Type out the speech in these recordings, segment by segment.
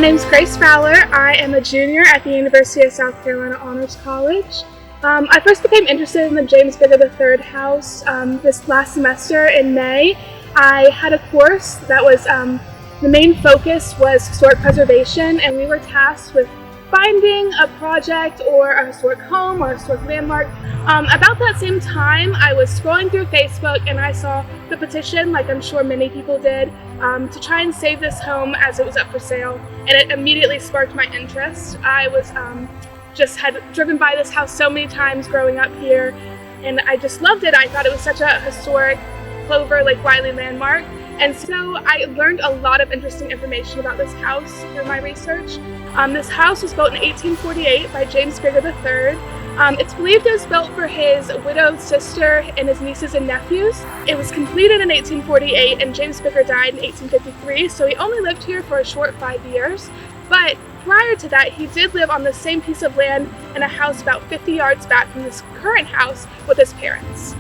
name's Grace Fowler. I am a junior at the University of South Carolina Honors College. I first became interested in the James Bigger III house this last semester in May. I had a course that was, the main focus was historic preservation, and we were tasked with finding a project or a historic home or a historic landmark. About that same time, I was scrolling through Facebook and I saw the petition, like I'm sure many people did, to try and save this home as it was up for sale, and it immediately sparked my interest. I was just had driven by this house so many times growing up here, and I just loved it. I thought it was such a historic Clover Lake Wylie landmark, and so I learned a lot of interesting information about this house through my research. This house was built in 1848 by James Bigger III. It's believed it was built for his widowed sister and his nieces and nephews. It was completed in 1848 and James Bigger died in 1853, so he only lived here for a short 5 years. But prior to that, he did live on the same piece of land in a house about 50 yards back from this current house with his parents.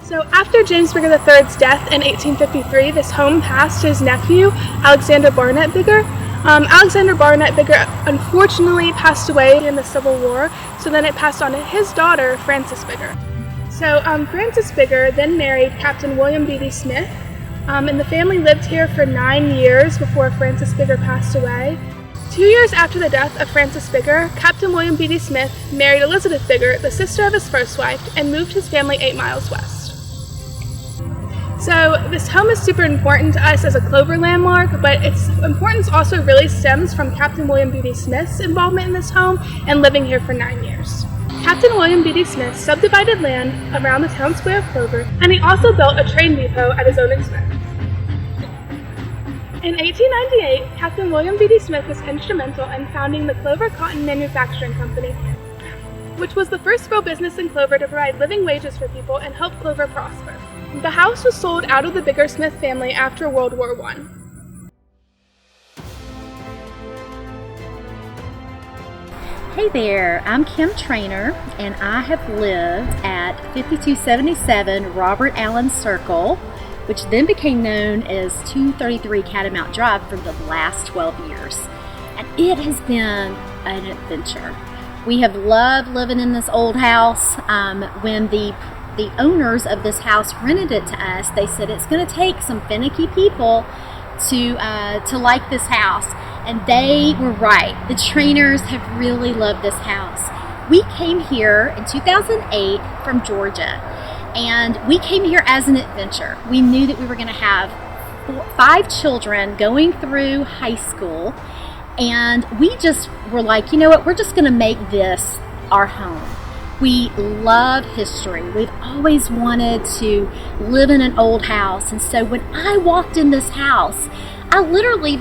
So after James Bigger III's death in 1853, this home passed to his nephew, Alexander Barnett Bigger. Alexander Barnett Bigger unfortunately passed away in the Civil War, so then it passed on to his daughter, Frances Bigger. So Frances Bigger then married Captain William Beatty Smith, and the family lived here for 9 years before Frances Bigger passed away. 2 years after the death of Frances Bigger, Captain William Beatty Smith married Elizabeth Bigger, the sister of his first wife, and moved his family 8 miles west. So this home is super important to us as a Clover landmark, but its importance also really stems from Captain William Beatty Smith's involvement in this home and living here for 9 years. Captain William Beatty Smith subdivided land around the town square of Clover, and he also built a train depot at his own expense. In 1898, Captain William Beatty Smith was instrumental in founding the Clover Cotton Manufacturing Company, which was the first real business in Clover to provide living wages for people and help Clover prosper. The house was sold out of the Bigger Smith family after World War I. Hey there, I'm Kim Trainer, and I have lived at 5277 Robert Allen Circle, which then became known as 233 Catamount Drive for the last 12 years. And it has been an adventure. We have loved living in this old house. When the owners of this house rented it to us, they said it's going to take some finicky people to like this house, and they were right. The Trainers have really loved this house. We came here in 2008 from Georgia, and we came here as an adventure. We knew that we were going to have 5 children going through high school, and we just were like, you know what, we're just going to make this our home. We love history. We've always wanted to live in an old house. And so when I walked in this house, I literally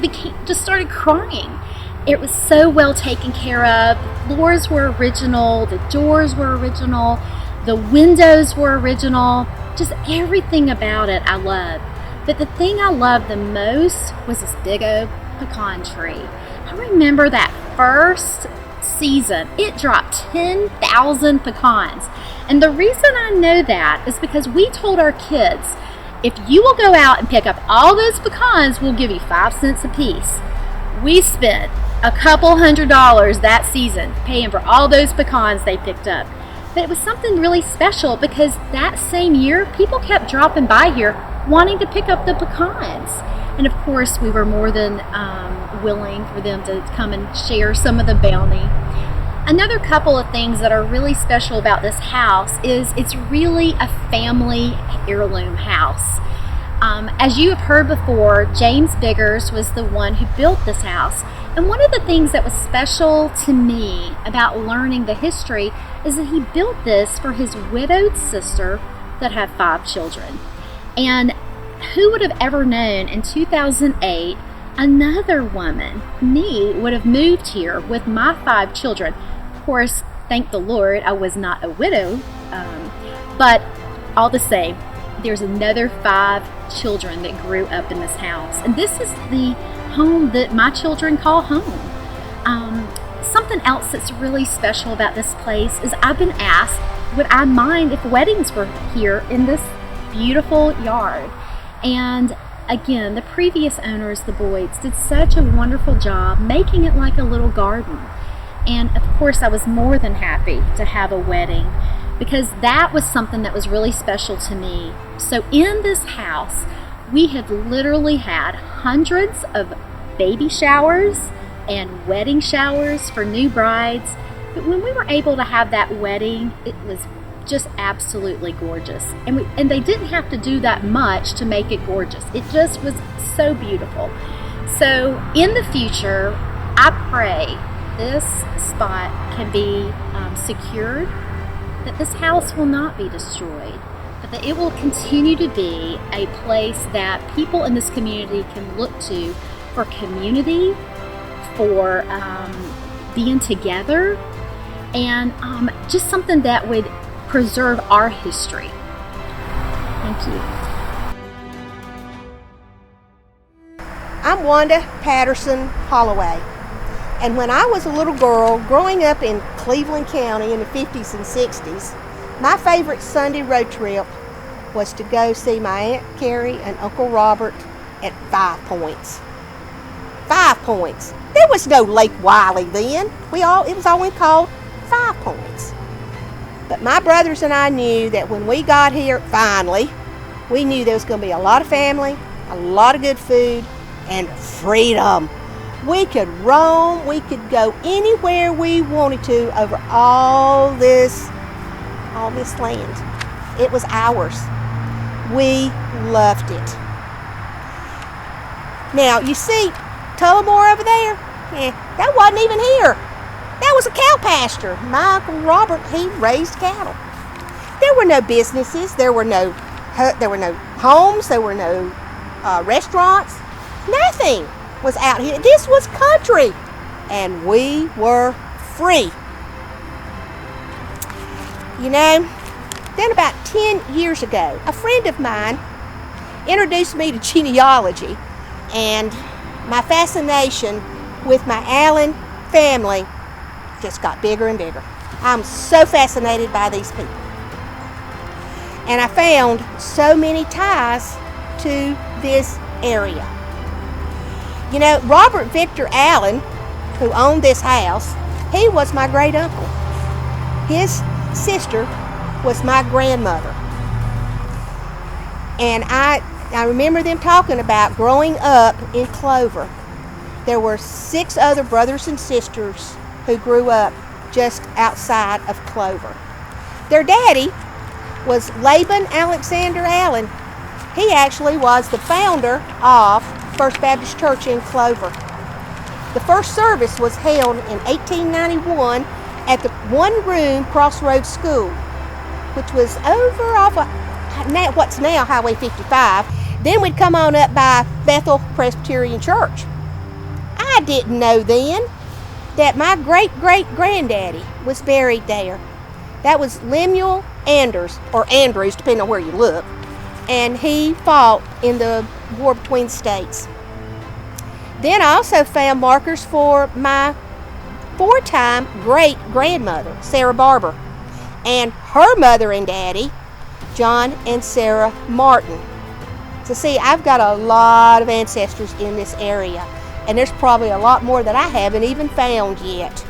just started crying. It was so well taken care of. The floors were original. The doors were original. The windows were original. Just everything about it I loved. But the thing I loved the most was this big oak pecan tree. I remember that first season, it dropped 10,000 pecans. And the reason I know that is because we told our kids, if you will go out and pick up all those pecans, we'll give you 5 cents a piece. We spent a couple $100 that season paying for all those pecans they picked up. But it was something really special because that same year, people kept dropping by here wanting to pick up the pecans. And of course, we were more than willing for them to come and share some of the bounty. Another couple of things that are really special about this house is it's really a family heirloom house. As you have heard before, James Biggers was the one who built this house. And one of the things that was special to me about learning the history is that he built this for his widowed sister that had 5 children. And who would have ever known in 2008 another woman, me, would have moved here with my 5 children. Of course, thank the Lord, I was not a widow, but all the same, there's another 5 children that grew up in this house. And this is the home that my children call home. Something else that's really special about this place is I've been asked, would I mind if weddings were here in this beautiful yard? And again, the previous owners, the Boyds, did such a wonderful job making it like a little garden. And of course, I was more than happy to have a wedding because that was something that was really special to me. So in this house, we have literally had hundreds of baby showers and wedding showers for new brides. But when we were able to have that wedding, it was just absolutely gorgeous. And they didn't have to do that much to make it gorgeous. It just was so beautiful. So in the future, I pray this spot can be secured, that this house will not be destroyed, but that it will continue to be a place that people in this community can look to for community, for being together, and just something that would preserve our history. Thank you. I'm Wanda Patterson Holloway, and when I was a little girl growing up in Cleveland County in the 50s and 60s, my favorite Sunday road trip was to go see my Aunt Carrie and Uncle Robert at 5 Points. 5 Points. There was no Lake Wylie then. It was only called 5 Points. But my brothers and I knew that when we got here finally, we knew there was going to be a lot of family, a lot of good food, and freedom. We could roam, we could go anywhere we wanted to over all this land. It was ours. We loved it. Now, you see, Tullamore over there, that wasn't even here. That was a cow pasture. My Uncle Robert, he raised cattle. There were no businesses. There were no homes. There were no restaurants. Nothing was out here. This was country, and we were free. You know, then about 10 years ago, a friend of mine introduced me to genealogy, and my fascination with my Allen family just got bigger and bigger. I'm so fascinated by these people. And I found so many ties to this area. You know, Robert Victor Allen, who owned this house, he was my great uncle. His sister was my grandmother. And I remember them talking about growing up in Clover. There were 6 other brothers and sisters who grew up just outside of Clover. Their daddy was Laban Alexander Allen. He actually was the founder of First Baptist Church in Clover. The first service was held in 1891 at the one-room Crossroads School, which was over off of what's now Highway 55. Then we'd come on up by Bethel Presbyterian Church. I didn't know then that my great-great-granddaddy was buried there. That was Lemuel Anders, or Andrews, depending on where you look, and he fought in the war between states. Then I also found markers for my 4-time great-grandmother, Sarah Barber, and her mother and daddy, John and Sarah Martin. So see, I've got a lot of ancestors in this area, and there's probably a lot more that I haven't even found yet.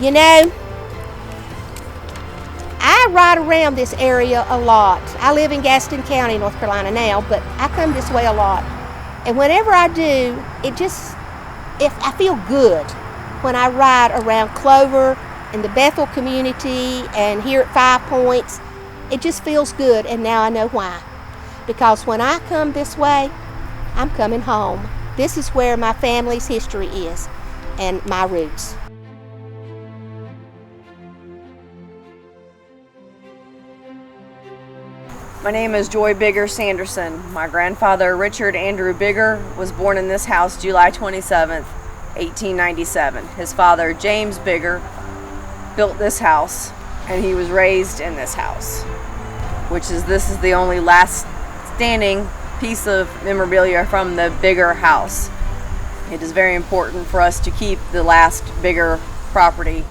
You know, I ride around this area a lot. I live in Gaston County, North Carolina now, but I come this way a lot. And whenever I do, I feel good when I ride around Clover and the Bethel community and here at 5 Points. It just feels good, and now I know why. Because when I come this way, I'm coming home. This is where my family's history is and my roots. My name is Joy Bigger Sanderson. My grandfather, Richard Andrew Bigger, was born in this house July 27th, 1897. His father, James Bigger, built this house, and he was raised in this house, this is the only last standing piece of memorabilia from the Bigger house. It is very important for us to keep the last Bigger property.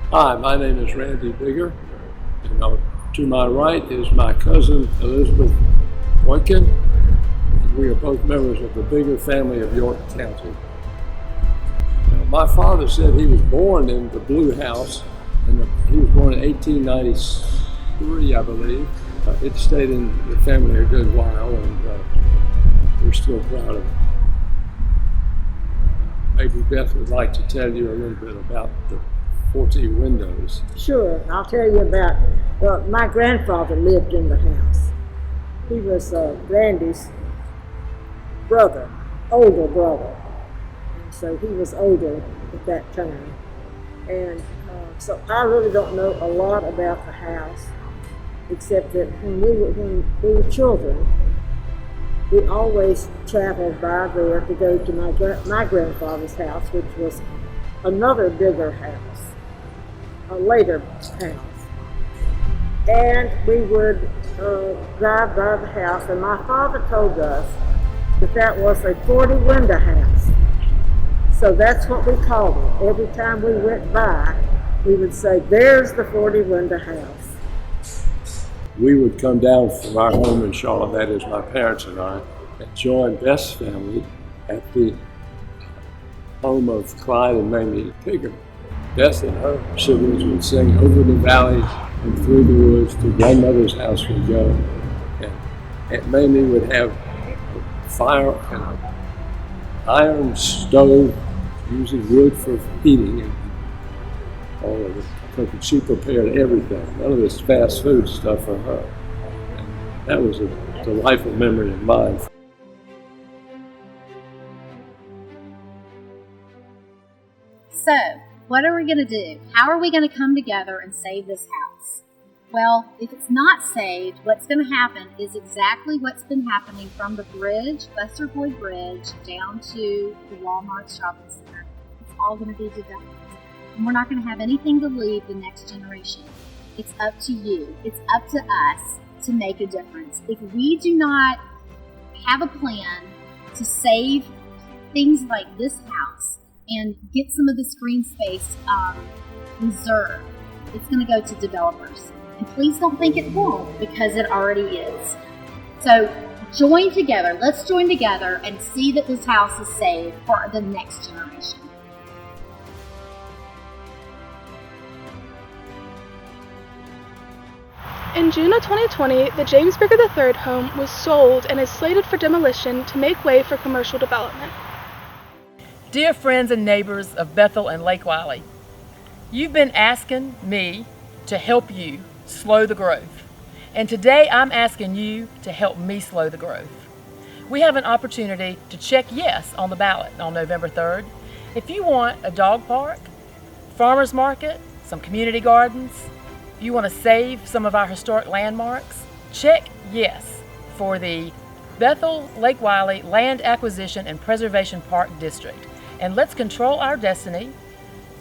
Hi, my name is Randy Bigger, and I'm To my right is my cousin Elizabeth Boykin, and we are both members of the Bigger family of York County. My father said he was born in the Blue House, and he was born in 1893, I believe. It stayed in the family a good while, and we're still proud of it. Maybe Beth would like to tell you a little bit about the 40 windows. Sure, I'll tell you about, well, my grandfather lived in the house. He was Randy's brother, older brother. And so he was older at that time. And so I really don't know a lot about the house, except that when we were children, we always traveled by there to go to my grandfather's house, which was another bigger house, a later house. And we would drive by the house, and my father told us that that was a 40-window house. So that's what we called it. Every time we went by, we would say, "There's the 40-window house." We would come down from our home in Charlotte, that is my parents and I, and join Beth's family at the home of Clyde and Mamie Pigger. Beth and her siblings would sing "Over the Valley and Through the Woods," to grandmother's house we'd go, and Aunt Mamie would have a fire and an iron stove using wood for heating and all of it. She prepared everything, none of this fast food stuff for her. And that was a delightful memory of mine. So, what are we going to do? How are we going to come together and save this house? Well, if it's not saved, what's going to happen is exactly what's been happening from the bridge, Buster Boyd Bridge, down to the Walmart shopping center. It's all going to be developed. And we're not going to have anything to leave the next generation. It's up to you. It's up to us to make a difference. If we do not have a plan to save things like this house and get some of this green space reserved, it's going to go to developers. And please don't think it won't, because it already is. So join together. Let's join together and see that this house is saved for the next generation. In June of 2020, the James Bigger III home was sold and is slated for demolition to make way for commercial development. Dear friends and neighbors of Bethel and Lake Wylie, you've been asking me to help you slow the growth, and today I'm asking you to help me slow the growth. We have an opportunity to check yes on the ballot on November 3rd. If you want a dog park, farmer's market, some community gardens, you want to save some of our historic landmarks, check yes for the Bethel Lake Wylie Land Acquisition and Preservation Park District. And let's control our destiny.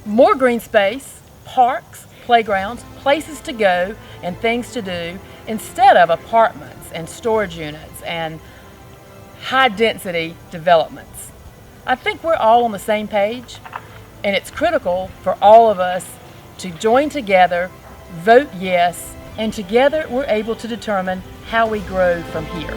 More green space, parks, playgrounds, places to go, and things to do, instead of apartments and storage units and high-density developments. I think we're all on the same page, and it's critical for all of us to join together, vote yes, and together we're able to determine how we grow from here.